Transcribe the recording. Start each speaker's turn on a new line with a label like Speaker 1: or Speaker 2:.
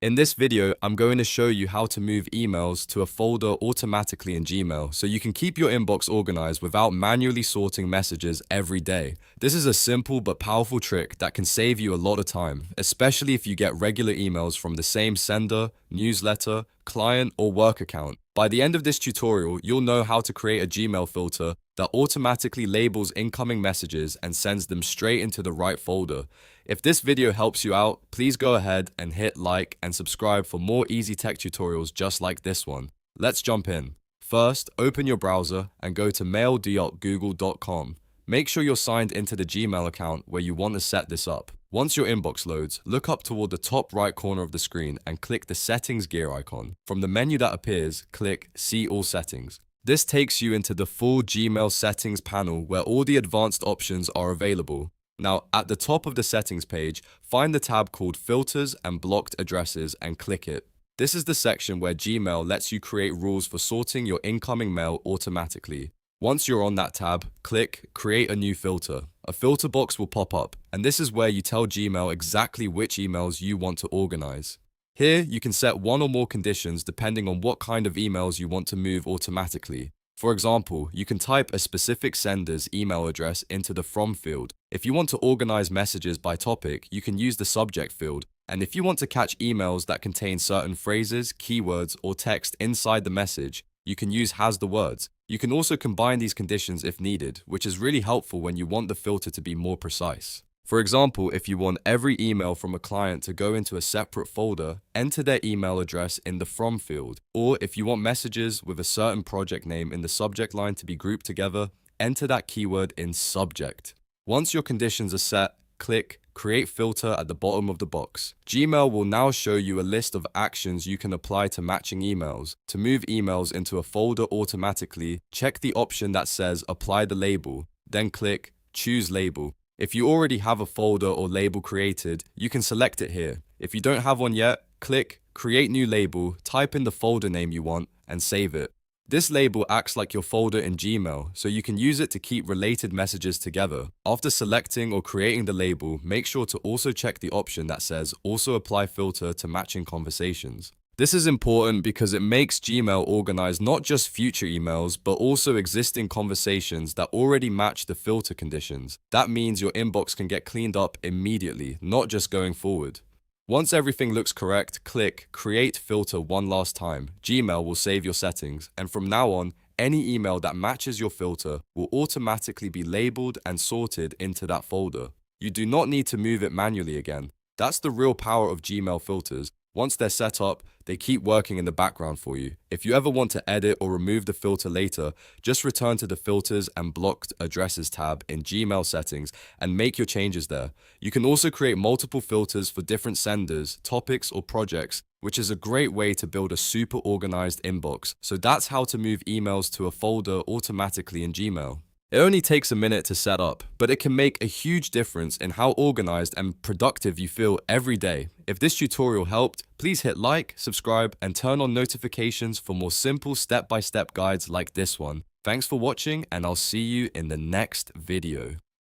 Speaker 1: In this video, I'm going to show you how to move emails to a folder automatically in Gmail so you can keep your inbox organized without manually sorting messages every day. This is a simple but powerful trick that can save you a lot of time, especially if you get regular emails from the same sender, newsletter, client, or work account. By the end of this tutorial, you'll know how to create a Gmail filter that automatically labels incoming messages and sends them straight into the right folder. If this video helps you out, please go ahead and hit like and subscribe for more easy tech tutorials just like this one. Let's jump in. First, open your browser and go to mail.google.com. Make sure you're signed into the Gmail account where you want to set this up. Once your inbox loads, look up toward the top right corner of the screen and click the settings gear icon. From the menu that appears, click See All Settings. This takes you into the full Gmail settings panel where all the advanced options are available. Now, at the top of the settings page, find the tab called Filters and Blocked Addresses and click it. This is the section where Gmail lets you create rules for sorting your incoming mail automatically. Once you're on that tab, click Create a New Filter. A filter box will pop up, and this is where you tell Gmail exactly which emails you want to organize. Here, you can set one or more conditions depending on what kind of emails you want to move automatically. For example, you can type a specific sender's email address into the From field. If you want to organize messages by topic, you can use the Subject field. And if you want to catch emails that contain certain phrases, keywords, or text inside the message, you can use Has the Words. You can also combine these conditions if needed, which is really helpful when you want the filter to be more precise. For example, if you want every email from a client to go into a separate folder, enter their email address in the From field. Or if you want messages with a certain project name in the subject line to be grouped together, enter that keyword in Subject. Once your conditions are set, click Create Filter at the bottom of the box. Gmail will now show you a list of actions you can apply to matching emails. To move emails into a folder automatically, check the option that says Apply the label, then click Choose Label. If you already have a folder or label created, you can select it here. If you don't have one yet, click Create New Label, type in the folder name you want, and save it. This label acts like your folder in Gmail, so you can use it to keep related messages together. After selecting or creating the label, make sure to also check the option that says Also Apply Filter to matching conversations. This is important because it makes Gmail organize not just future emails, but also existing conversations that already match the filter conditions. That means your inbox can get cleaned up immediately, not just going forward. Once everything looks correct, click Create Filter one last time. Gmail will save your settings, and from now on, any email that matches your filter will automatically be labeled and sorted into that folder. You do not need to move it manually again. That's the real power of Gmail filters. Once they're set up, they keep working in the background for you. If you ever want to edit or remove the filter later, just return to the Filters and Blocked Addresses tab in Gmail settings and make your changes there. You can also create multiple filters for different senders, topics, or projects, which is a great way to build a super organized inbox. So that's how to move emails to a folder automatically in Gmail. It only takes a minute to set up, but it can make a huge difference in how organized and productive you feel every day. If this tutorial helped, please hit like, subscribe, and turn on notifications for more simple step-by-step guides like this one. Thanks for watching, and I'll see you in the next video.